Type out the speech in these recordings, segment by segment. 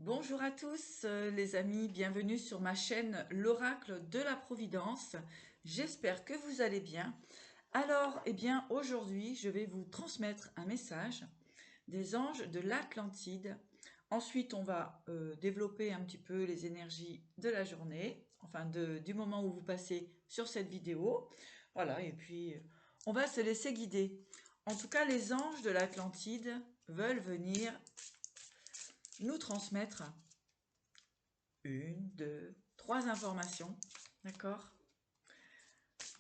Bonjour à tous les amis, bienvenue sur ma chaîne L'Oracle de la Providence. J'espère que vous allez bien. Alors, aujourd'hui, je vais vous transmettre un message des anges de l'Atlantide. Ensuite, on va développer un petit peu les énergies de la journée, enfin du moment où vous passez sur cette vidéo. Voilà, et puis on va se laisser guider. En tout cas, les anges de l'Atlantide veulent venir nous transmettre une, deux, trois informations. D'accord?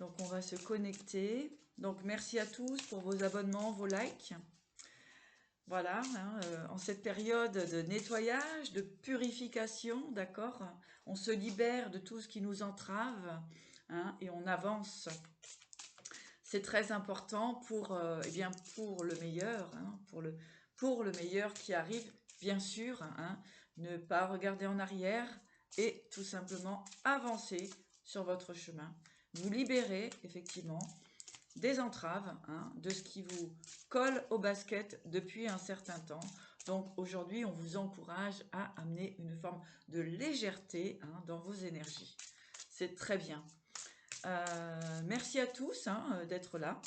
Donc on va se connecter. Donc merci à tous pour vos abonnements, vos likes. Voilà, en cette période de nettoyage, de purification, d'accord? On se libère de tout ce qui nous entrave, et on avance. C'est très important pour le meilleur, pour le meilleur qui arrive, bien sûr, ne pas regarder en arrière et tout simplement avancer sur votre chemin. Vous libérez effectivement des entraves, de ce qui vous colle au basket depuis un certain temps. Donc aujourd'hui, on vous encourage à amener une forme de légèreté dans vos énergies. C'est très bien. Merci à tous d'être là.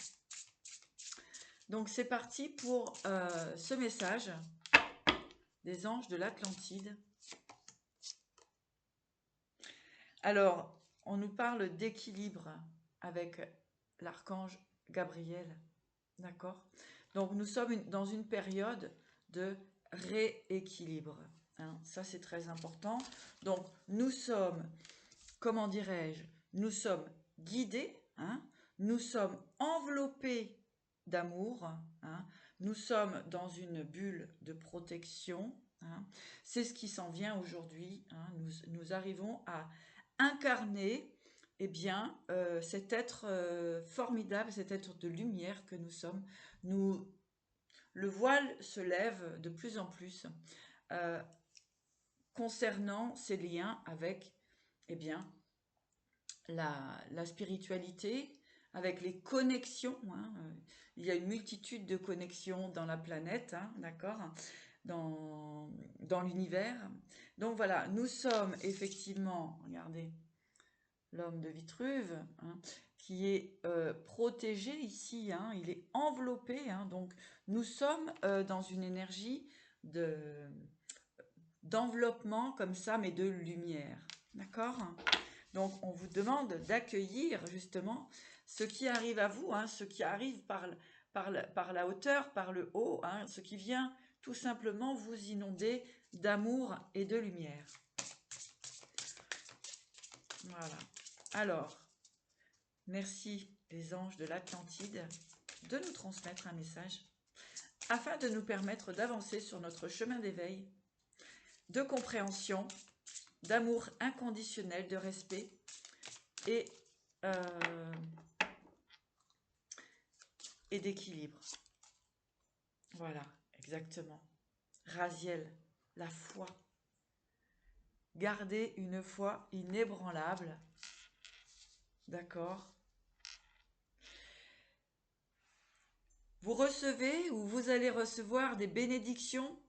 Donc c'est parti pour ce message des anges de l'Atlantide. Alors, on nous parle d'équilibre avec l'archange Gabriel. D'accord? Donc nous sommes dans une période de rééquilibre. Ça c'est très important. Donc nous sommes, comment dirais-je, nous sommes guidés, nous sommes enveloppés d'amour, nous sommes dans une bulle de protection. C'est ce qui s'en vient aujourd'hui. Nous arrivons à incarner cet être formidable, cet être de lumière que nous sommes. Le voile se lève de plus en plus concernant ces liens avec la spiritualité, avec les connexions. Il y a une multitude de connexions dans la planète, d'accord, dans l'univers. Donc voilà, nous sommes effectivement, regardez, l'homme de Vitruve, qui est protégé ici, il est enveloppé, donc nous sommes dans une énergie d'enveloppement comme ça, mais de lumière, d'accord? Donc on vous demande d'accueillir justement ce qui arrive à vous, ce qui arrive par la hauteur, par le haut, ce qui vient tout simplement vous inonder d'amour et de lumière. Voilà. Alors, merci les anges de l'Atlantide de nous transmettre un message afin de nous permettre d'avancer sur notre chemin d'éveil, de compréhension, d'amour inconditionnel, de respect et d'équilibre. Voilà, exactement. Raziel, la foi. Gardez une foi inébranlable. D'accord? Vous recevez ou vous allez recevoir des bénédictions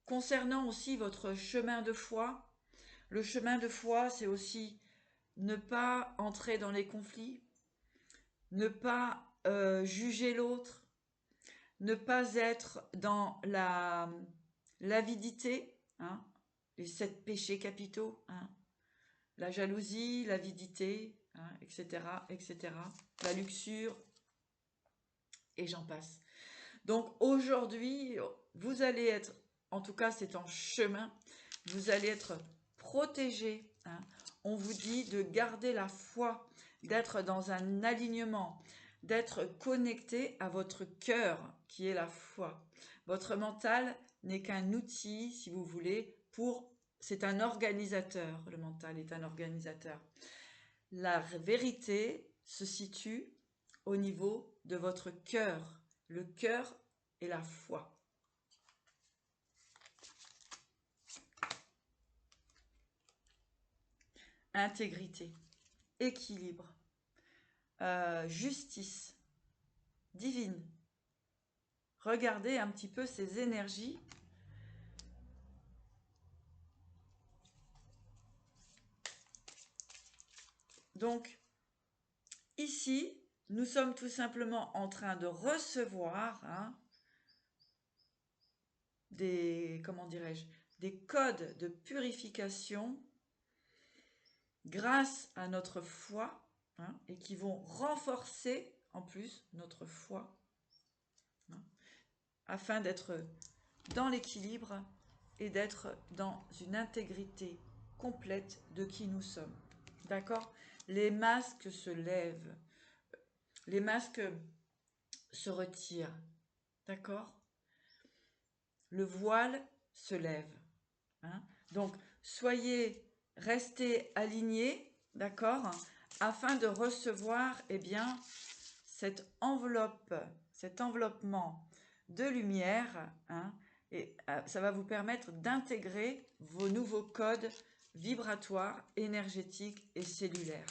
concernant aussi votre chemin de foi. Le chemin de foi, c'est aussi ne pas entrer dans les conflits, ne pas juger l'autre, ne pas être dans l'avidité, les 7 péchés capitaux, la jalousie, l'avidité, etc., etc., la luxure, et j'en passe. Donc aujourd'hui, vous allez être, en tout cas c'est en chemin, vous allez être protégé. On vous dit de garder la foi, d'être dans un alignement, d'être connecté à votre cœur qui est la foi. Votre mental n'est qu'un outil, si vous voulez, c'est un organisateur, le mental est un organisateur. La vérité se situe au niveau de votre cœur, le cœur et la foi. Intégrité, équilibre, justice divine. Regardez un petit peu ces énergies Donc, ici, nous sommes tout simplement en train de recevoir des, comment dirais-je, des codes de purification grâce à notre foi et qui vont renforcer en plus notre foi afin d'être dans l'équilibre et d'être dans une intégrité complète de qui nous sommes. D'accord? Les masques se lèvent, les masques se retirent. D'accord? Le voile se lève. Donc, restez alignés, d'accord? Afin de recevoir, eh bien, cet enveloppement de lumière, et ça va vous permettre d'intégrer vos nouveaux codes vibratoires, énergétiques et cellulaires.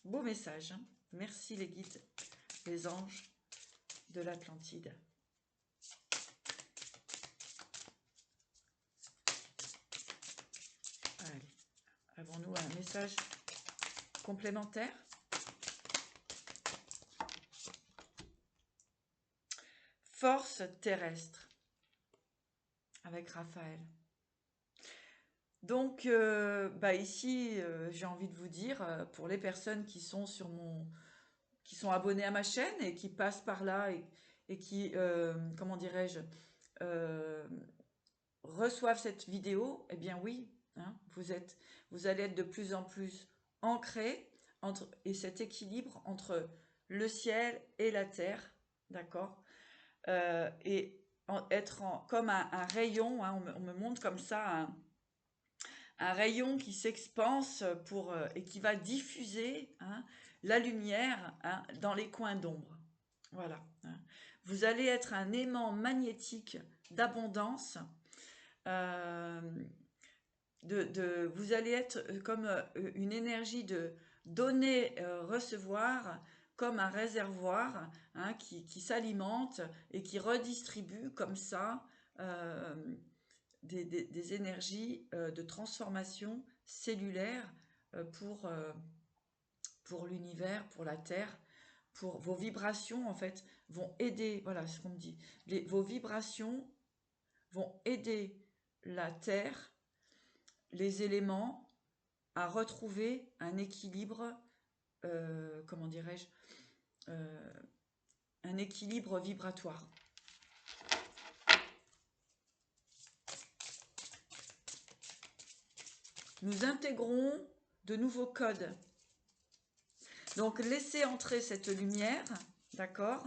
Beau message, hein? Merci les guides, les anges de l'Atlantide. Allez, avons-nous un message complémentaire? Force terrestre, avec Raphaël. Donc, ici, j'ai envie de vous dire, pour les personnes qui sont qui sont abonnées à ma chaîne et qui passent par là et qui, comment dirais-je, reçoivent cette vidéo, eh bien oui, vous allez être de plus en plus ancrés et cet équilibre entre le ciel et la terre, d'accord, et être comme un rayon, on me montre comme ça un rayon qui s'expanse et qui va diffuser la lumière dans les coins d'ombre. Voilà. Vous allez être un aimant magnétique d'abondance. Vous allez être comme une énergie de donner, recevoir, comme un réservoir qui s'alimente et qui redistribue comme ça des énergies de transformation cellulaire pour l'univers, pour la Terre, pour vos vibrations en fait vont aider, voilà ce qu'on me dit, vos vibrations vont aider la Terre, les éléments à retrouver un équilibre, comment dirais-je, un équilibre vibratoire. Nous intégrons de nouveaux codes. Donc, laissez entrer cette lumière, d'accord?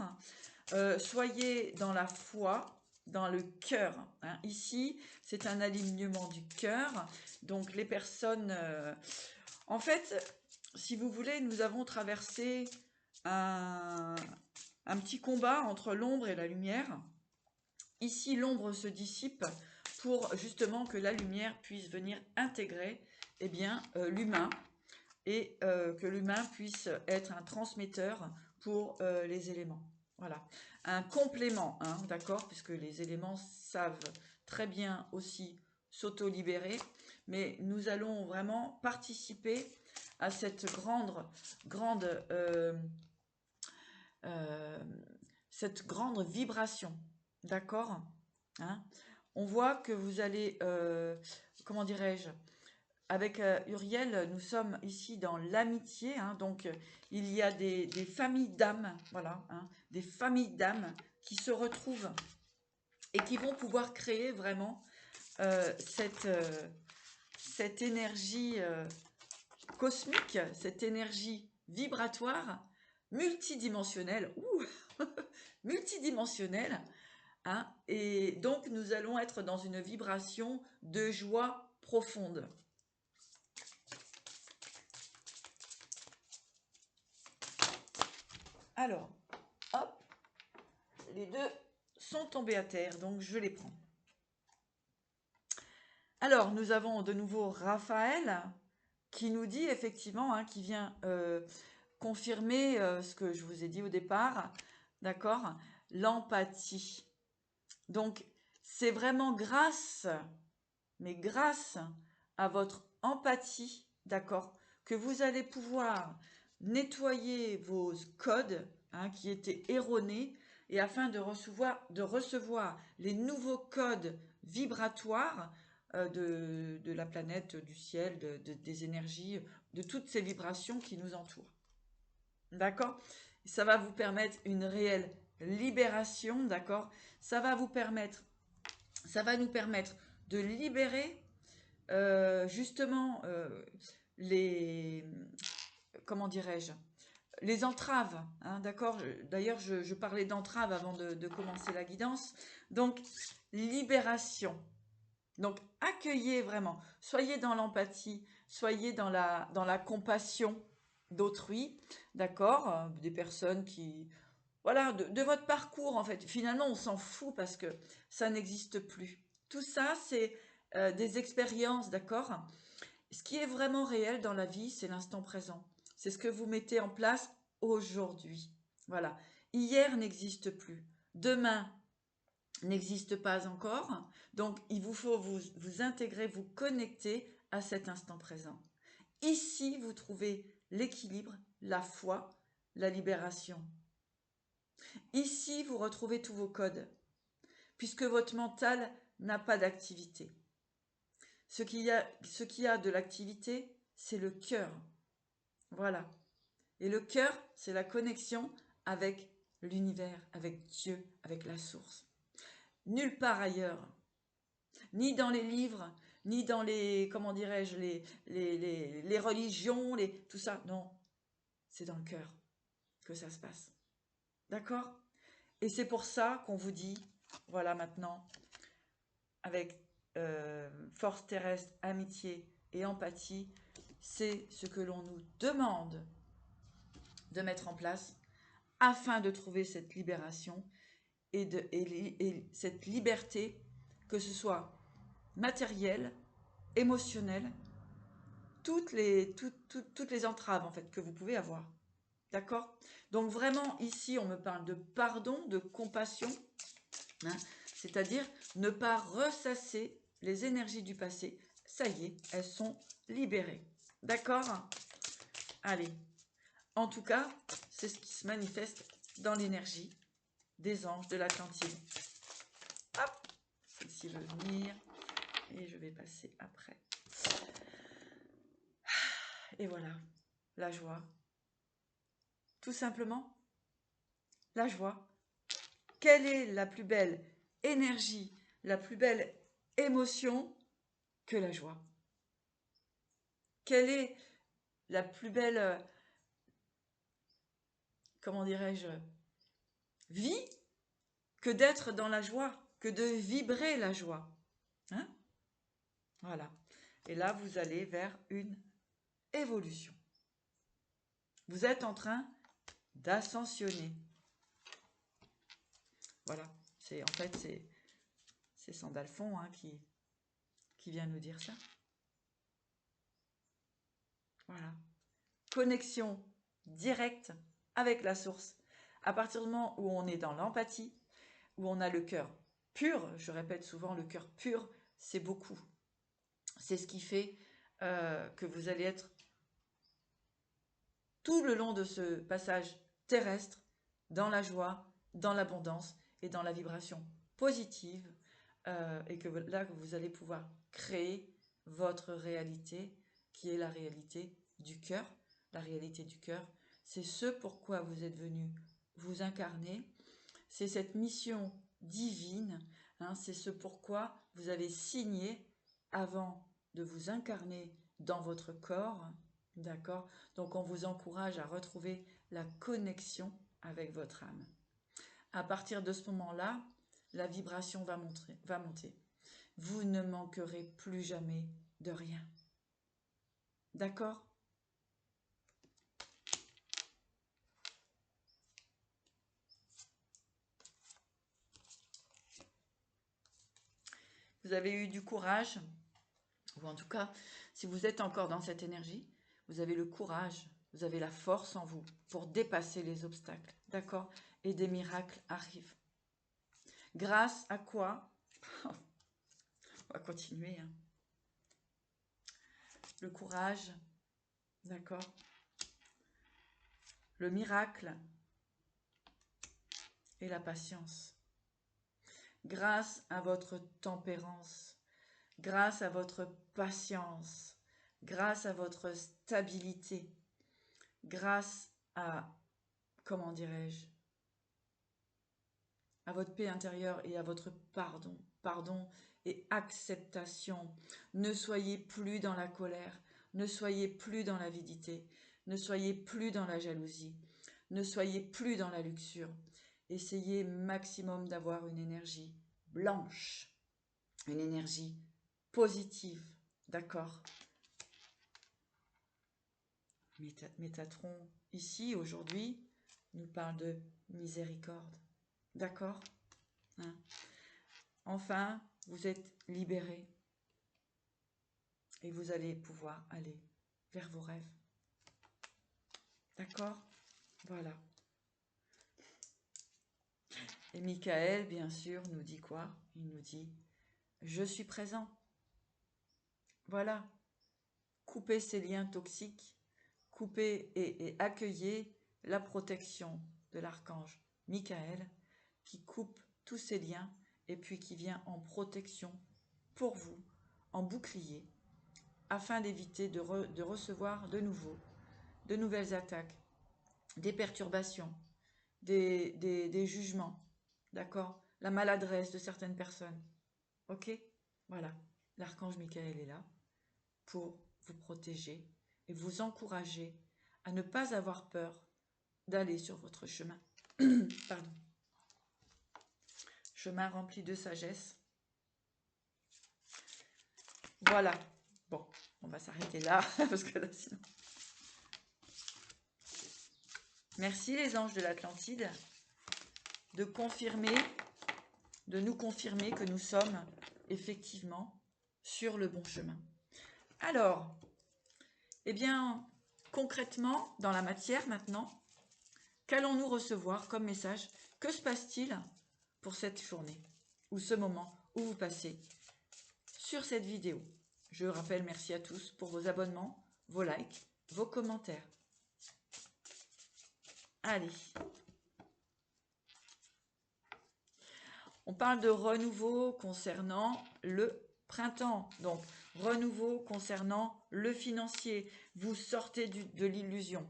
Soyez dans la foi, dans le cœur. Ici, c'est un alignement du cœur. Donc, les personnes... en fait, si vous voulez, nous avons traversé un petit combat entre l'ombre et la lumière. Ici, l'ombre se dissipe pour justement que la lumière puisse venir intégrer l'humain et que l'humain puisse être un transmetteur pour les éléments. Voilà, un complément, d'accord, puisque les éléments savent très bien aussi s'auto-libérer, mais nous allons vraiment participer à cette cette grande vibration, d'accord, on voit que vous allez, comment dirais-je, avec Uriel, nous sommes ici dans l'amitié, donc il y a des familles d'âmes, voilà, des familles d'âmes qui se retrouvent et qui vont pouvoir créer vraiment cette énergie cosmique, cette énergie vibratoire multidimensionnelle, multidimensionnelle, et donc nous allons être dans une vibration de joie profonde. Alors, hop, les deux sont tombés à terre, donc je les prends. Alors, nous avons de nouveau Raphaël qui nous dit effectivement, qui vient confirmer ce que je vous ai dit au départ, d'accord, l'empathie. Donc, c'est vraiment grâce mais grâce à votre empathie, d'accord, que vous allez pouvoir nettoyer vos codes qui étaient erronés et afin de recevoir les nouveaux codes vibratoires de la planète, du ciel, des énergies, de toutes ces vibrations qui nous entourent. D'accord? Ça va vous permettre une réelle libération, d'accord? Ça va nous permettre de libérer justement les, comment dirais-je, les entraves, d'accord? D'ailleurs, je parlais d'entraves avant de commencer la guidance. Donc, libération. Donc, accueillez vraiment. Soyez dans l'empathie, soyez dans la compassion d'autrui, d'accord? Des personnes qui... Voilà, de votre parcours, en fait. Finalement, on s'en fout parce que ça n'existe plus. Tout ça, c'est des expériences, d'accord? Ce qui est vraiment réel dans la vie, c'est l'instant présent. C'est ce que vous mettez en place aujourd'hui. Voilà. Hier n'existe plus. Demain n'existe pas encore. Donc, il vous faut vous intégrer, vous connecter à cet instant présent. Ici, vous trouvez l'équilibre, la foi, la libération. Ici, vous retrouvez tous vos codes, puisque votre mental n'a pas d'activité. Ce qui a de l'activité, c'est le cœur. Voilà. Et le cœur, c'est la connexion avec l'univers, avec Dieu, avec la source. Nulle part ailleurs. Ni dans les livres, ni dans les, comment dirais-je, les religions, tout ça. Non, c'est dans le cœur que ça se passe. D'accord? Et c'est pour ça qu'on vous dit, voilà maintenant, avec force terrestre, amitié et empathie, c'est ce que l'on nous demande de mettre en place afin de trouver cette libération et cette liberté, que ce soit matérielle, émotionnelle, toutes les entraves en fait que vous pouvez avoir. D'accord? Donc vraiment ici on me parle de pardon, de compassion, c'est-à-dire ne pas ressasser les énergies du passé. Ça y est, elles sont libérées. D'accord? Allez. En tout cas, c'est ce qui se manifeste dans l'énergie des anges de l'Atlantide. Hop, celle-ci veut venir et je vais passer après. Et voilà, la joie. Tout simplement, la joie. Quelle est la plus belle énergie, la plus belle émotion que la joie? Quelle est la plus belle, comment dirais-je, vie que d'être dans la joie, que de vibrer la joie. Voilà. Et là, vous allez vers une évolution. Vous êtes en train d'ascensionner. Voilà. En fait, c'est Sandalphon qui vient nous dire ça. Voilà. Connexion directe avec la source. À partir du moment où on est dans l'empathie, où on a le cœur pur, je répète souvent, le cœur pur, c'est beaucoup. C'est ce qui fait que vous allez être tout le long de ce passage terrestre dans la joie, dans l'abondance et dans la vibration positive et que là, vous allez pouvoir créer votre réalité qui est la réalité du cœur. La réalité du cœur, c'est ce pourquoi vous êtes venu vous incarner. C'est cette mission divine, c'est ce pourquoi vous avez signé avant de vous incarner dans votre corps. D'accord? Donc on vous encourage à retrouver la connexion avec votre âme. À partir de ce moment-là, la vibration va monter. Vous ne manquerez plus jamais de rien. D'accord? Vous avez eu du courage, ou en tout cas, si vous êtes encore dans cette énergie, vous avez le courage, vous avez la force en vous pour dépasser les obstacles. D'accord? Et des miracles arrivent. Grâce à quoi? On va continuer. le courage, d'accord, le miracle et la patience. Grâce à votre tempérance, grâce à votre patience, grâce à votre stabilité, grâce à, comment dirais-je, à votre paix intérieure et à votre pardon et acceptation. Ne soyez plus dans la colère, ne soyez plus dans l'avidité, ne soyez plus dans la jalousie, ne soyez plus dans la luxure. Essayez maximum d'avoir une énergie blanche, une énergie positive, d'accord? Métatron, ici, aujourd'hui, nous parle de miséricorde, d'accord, hein? Enfin, vous êtes libérés et vous allez pouvoir aller vers vos rêves, d'accord? Voilà. Et Michael, bien sûr, nous dit quoi? Il nous dit « Je suis présent ». Voilà. Coupez ces liens toxiques, coupez et accueillez la protection de l'archange Michael qui coupe tous ces liens et puis qui vient en protection pour vous, en bouclier, afin d'éviter de recevoir de nouvelles attaques, des perturbations, des jugements, d'accord? La maladresse de certaines personnes, ok? Voilà, l'archange Michael est là pour vous protéger et vous encourager à ne pas avoir peur d'aller sur votre chemin. Pardon. Chemin rempli de sagesse. Voilà. Bon, on va s'arrêter là, parce que là, sinon... Merci les anges de l'Atlantide de nous confirmer que nous sommes effectivement sur le bon chemin. Alors, eh bien, concrètement, dans la matière maintenant, qu'allons-nous recevoir comme message? Que se passe-t-il pour cette journée ou ce moment où vous passez sur cette vidéo? Je rappelle, merci à tous pour vos abonnements, vos likes, vos commentaires. Allez. On parle de renouveau concernant le printemps. Donc, renouveau concernant le financier. Vous sortez de l'illusion.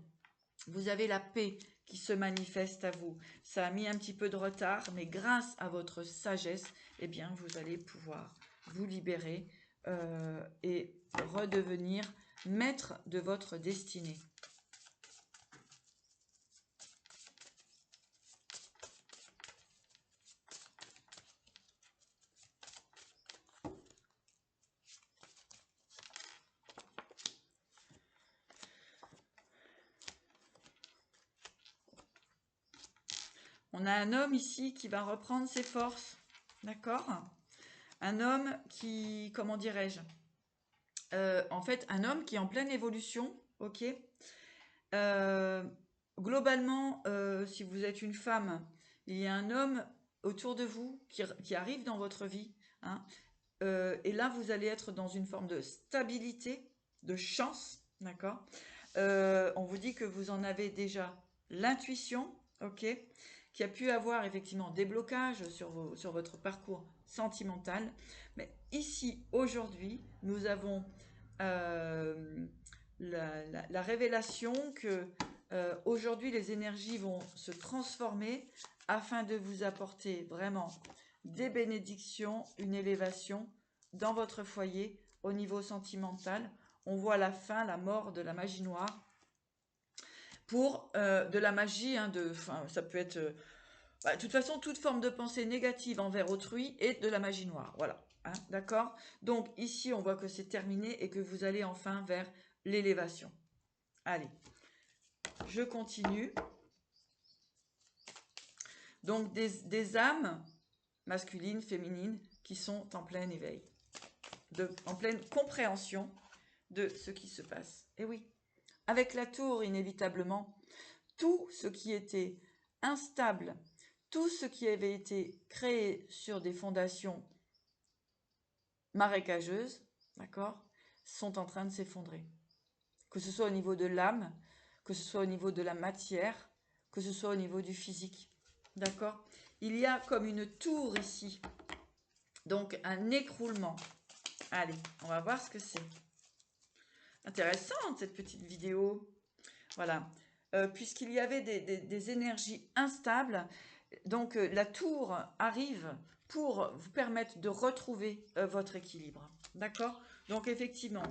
Vous avez la paix qui se manifeste à vous. Ça a mis un petit peu de retard, mais grâce à votre sagesse, eh bien, vous allez pouvoir vous libérer et redevenir maître de votre destinée. On a un homme ici qui va reprendre ses forces, d'accord? Un homme qui, comment dirais-je, en fait, un homme qui est en pleine évolution, ok? Globalement, si vous êtes une femme, il y a un homme autour de vous qui arrive dans votre vie, hein, et là, vous allez être dans une forme de stabilité, de chance, d'accord? On vous dit que vous en avez déjà l'intuition, ok? Qui a pu avoir effectivement des blocages sur votre parcours sentimental. Mais ici, aujourd'hui, nous avons la révélation que aujourd'hui, les énergies vont se transformer afin de vous apporter vraiment des bénédictions, une élévation dans votre foyer au niveau sentimental. On voit la fin, la mort de la magie noire. Pour de la magie, hein, ça peut être... de toute façon, toute forme de pensée négative envers autrui est de la magie noire. Voilà, hein, d'accord? Donc ici, on voit que c'est terminé et que vous allez enfin vers l'élévation. Allez, je continue. Donc des âmes masculines, féminines, qui sont en plein éveil, en pleine compréhension de ce qui se passe. Et oui, avec la tour, inévitablement, tout ce qui était instable, tout ce qui avait été créé sur des fondations marécageuses, d'accord, sont en train de s'effondrer. Que ce soit au niveau de l'âme, que ce soit au niveau de la matière, que ce soit au niveau du physique. D'accord? Il y a comme une tour ici. Donc un écroulement. Allez, on va voir ce que c'est. Intéressante cette petite vidéo. Voilà. Puisqu'il y avait des énergies instables, donc la tour arrive pour vous permettre de retrouver votre équilibre. D'accord? Donc effectivement,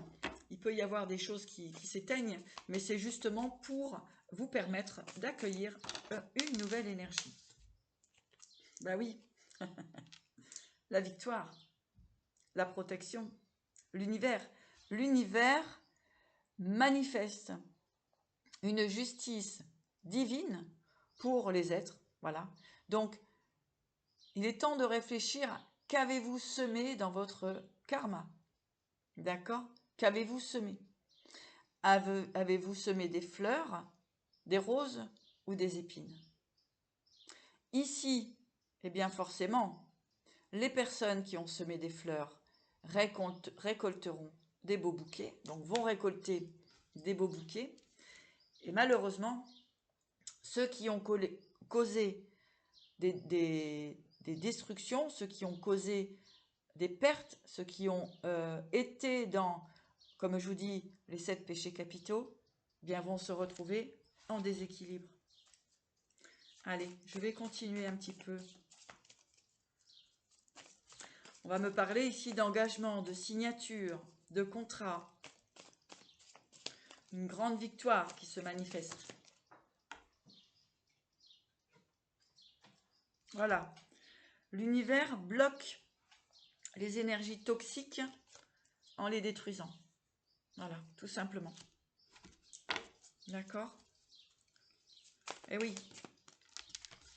il peut y avoir des choses qui s'éteignent, mais c'est justement pour vous permettre d'accueillir une nouvelle énergie. Bah oui, la victoire, la protection, l'univers. L'univers manifeste une justice divine pour les êtres. Voilà. Donc, il est temps de réfléchir, qu'avez-vous semé dans votre karma? D'accord? Qu'avez-vous semé? Avez-vous semé des fleurs, des roses ou des épines? Ici, eh bien forcément, les personnes qui ont semé des fleurs récolteront des beaux bouquets, donc vont récolter des beaux bouquets. Et malheureusement, ceux qui ont causé des destructions, ceux qui ont causé des pertes, ceux qui ont été dans, comme je vous dis, les 7 péchés capitaux, eh bien vont se retrouver en déséquilibre. Allez, je vais continuer un petit peu. On va me parler ici d'engagement, de signature, de contrat. Une grande victoire qui se manifeste. Voilà. L'univers bloque les énergies toxiques en les détruisant. Voilà, tout simplement. D'accord? Eh oui,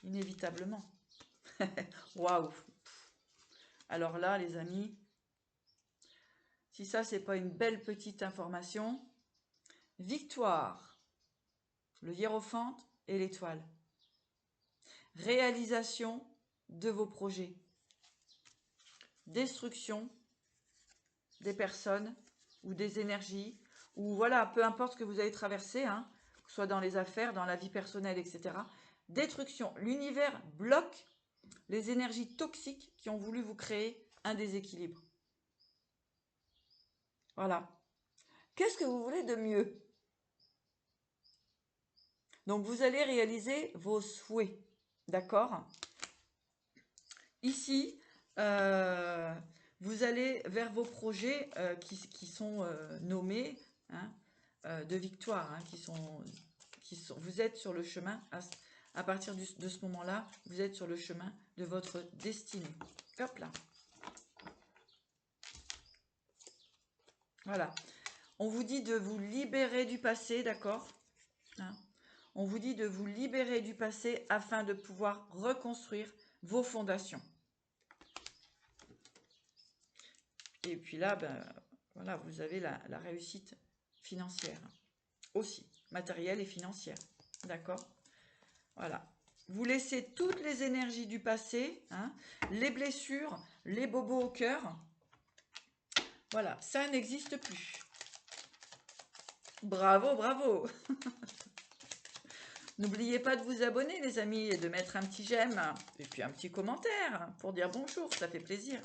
inévitablement. Waouh! Alors là, les amis, si ça, c'est pas une belle petite information, victoire, le hiérophante et l'étoile. Réalisation de vos projets. Destruction des personnes ou des énergies, ou voilà, peu importe ce que vous avez traversé, hein, que ce soit dans les affaires, dans la vie personnelle, etc. Destruction. L'univers bloque les énergies toxiques qui ont voulu vous créer un déséquilibre. Voilà. Qu'est-ce que vous voulez de mieux? Donc, vous allez réaliser vos souhaits. D'accord? Ici, vous allez vers vos projets qui sont nommés hein, de victoire, hein, vous êtes sur le chemin, à partir de ce moment-là, vous êtes sur le chemin de votre destinée. Hop là. Voilà. On vous dit de vous libérer du passé, d'accord, hein? On vous dit de vous libérer du passé afin de pouvoir reconstruire vos fondations. Et puis là, ben, voilà, vous avez la réussite financière aussi, matérielle et financière. D'accord? Voilà. Vous laissez toutes les énergies du passé, hein, les blessures, les bobos au cœur. Voilà, ça n'existe plus. Bravo, bravo. N'oubliez pas de vous abonner, les amis, et de mettre un petit j'aime et puis un petit commentaire pour dire bonjour, ça fait plaisir.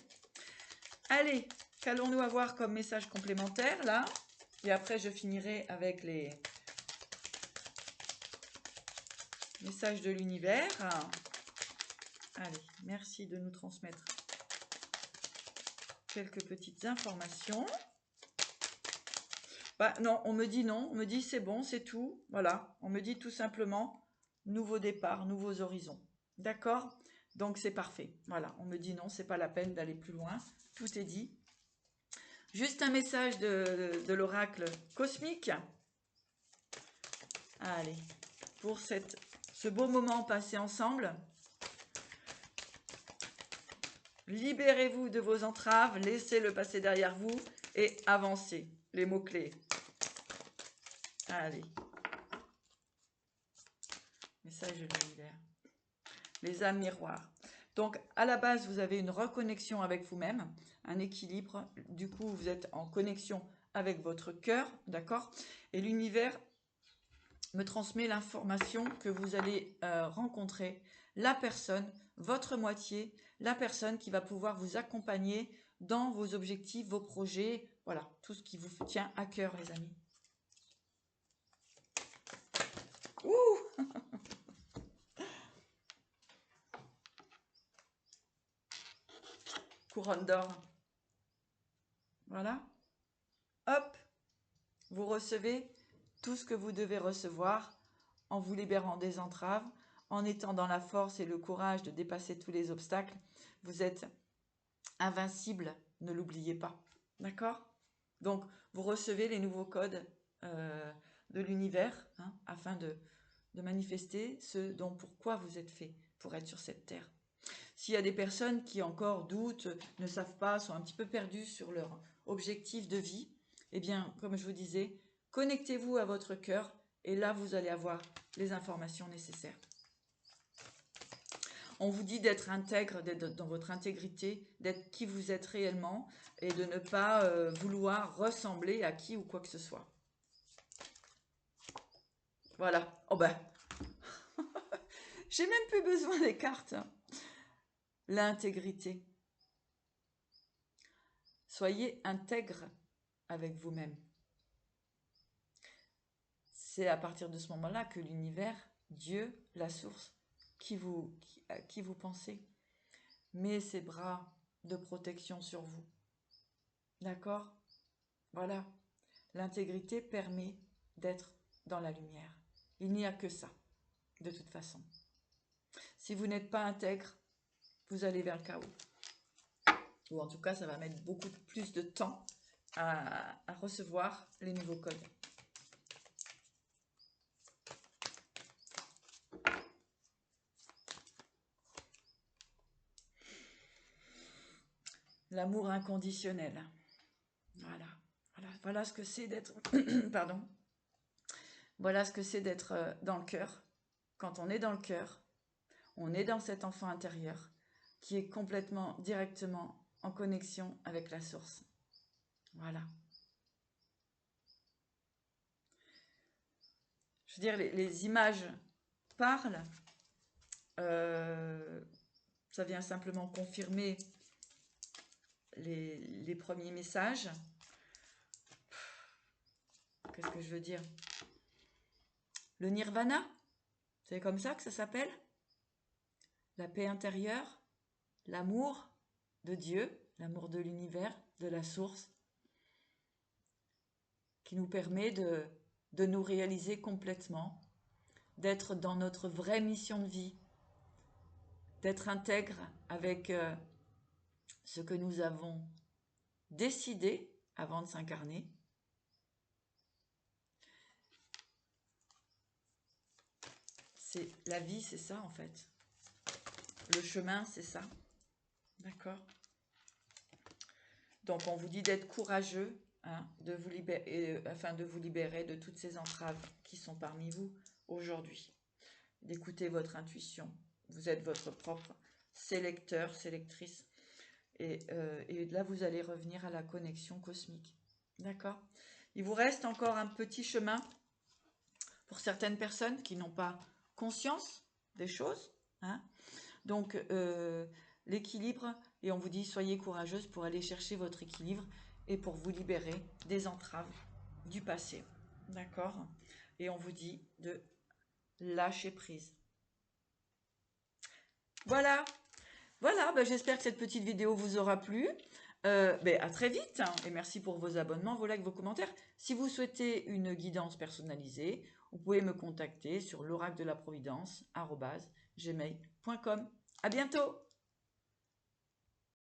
Allez, qu'allons-nous avoir comme message complémentaire, là? Et après, je finirai avec les messages de l'univers. Allez, merci de nous transmettre quelques petites informations. Bah, non, on me dit non, on me dit c'est bon, c'est tout. Voilà, on me dit tout simplement nouveau départ, nouveaux horizons. D'accord? Donc c'est parfait. Voilà, on me dit non, c'est pas la peine d'aller plus loin. Tout est dit. Juste un message de l'oracle cosmique. Allez, pour ce beau moment passé ensemble. Libérez-vous de vos entraves, laissez le passé derrière vous et avancez. Les mots-clés. Allez. Message de l'univers. Les âmes miroirs. Donc, à la base, vous avez une reconnexion avec vous-même, un équilibre. Du coup, vous êtes en connexion avec votre cœur, d'accord? Et l'univers me transmet l'information que vous allez rencontrer la personne, votre moitié, la personne qui va pouvoir vous accompagner dans vos objectifs, vos projets, voilà, tout ce qui vous tient à cœur, les amis. Ouh! Couronne d'or. Voilà. Hop, vous recevez tout ce que vous devez recevoir en vous libérant des entraves, en étant dans la force et le courage de dépasser tous les obstacles. Vous êtes invincible, ne l'oubliez pas. D'accord? Donc, vous recevez les nouveaux codes de l'univers hein, afin de manifester ce dont pourquoi vous êtes fait pour être sur cette terre. S'il y a des personnes qui encore doutent, ne savent pas, sont un petit peu perdues sur leur objectif de vie, eh bien, comme je vous disais, connectez-vous à votre cœur et là, vous allez avoir les informations nécessaires. On vous dit d'être intègre, d'être dans votre intégrité, d'être qui vous êtes réellement et de ne pas vouloir ressembler à qui ou quoi que ce soit. Voilà. Oh ben, j'ai même plus besoin des cartes. L'intégrité. Soyez intègre avec vous-même. C'est à partir de ce moment-là que l'univers, Dieu, la source, à qui vous pensez, met ses bras de protection sur vous. D'accord? Voilà. L'intégrité permet d'être dans la lumière. Il n'y a que ça, de toute façon. Si vous n'êtes pas intègre, vous allez vers le chaos. Ou en tout cas, ça va mettre beaucoup plus de temps à recevoir les nouveaux codes. L'amour inconditionnel. Voilà ce que c'est d'être... Pardon. Voilà ce que c'est d'être dans le cœur. Quand on est dans le cœur, on est dans cet enfant intérieur qui est complètement, directement en connexion avec la source. Voilà. Je veux dire, les images parlent. Ça vient simplement confirmer les premiers messages. Qu'est-ce que je veux dire? Le nirvana, c'est comme ça que ça s'appelle? La paix intérieure, l'amour de Dieu, l'amour de l'univers, de la source, qui nous permet de nous réaliser complètement, d'être dans notre vraie mission de vie, d'être intègre avec ce que nous avons décidé avant de s'incarner. La vie, c'est ça en fait. Le chemin, c'est ça. D'accord? Donc, on vous dit d'être courageux, hein, afin de vous libérer de toutes ces entraves qui sont parmi vous aujourd'hui. D'écouter votre intuition. Vous êtes votre propre sélecteur, sélectrice. Et là, vous allez revenir à la connexion cosmique. D'accord? Il vous reste encore un petit chemin pour certaines personnes qui n'ont pas conscience des choses. Hein. Donc, l'équilibre, et on vous dit soyez courageuse pour aller chercher votre équilibre et pour vous libérer des entraves du passé. D'accord? Et on vous dit de lâcher prise. Voilà. Voilà, ben j'espère que cette petite vidéo vous aura plu. À très vite hein, et merci pour vos abonnements, vos likes, vos commentaires. Si vous souhaitez une guidance personnalisée, vous pouvez me contacter sur l'oracledelaprovidence@gmail.com. À bientôt!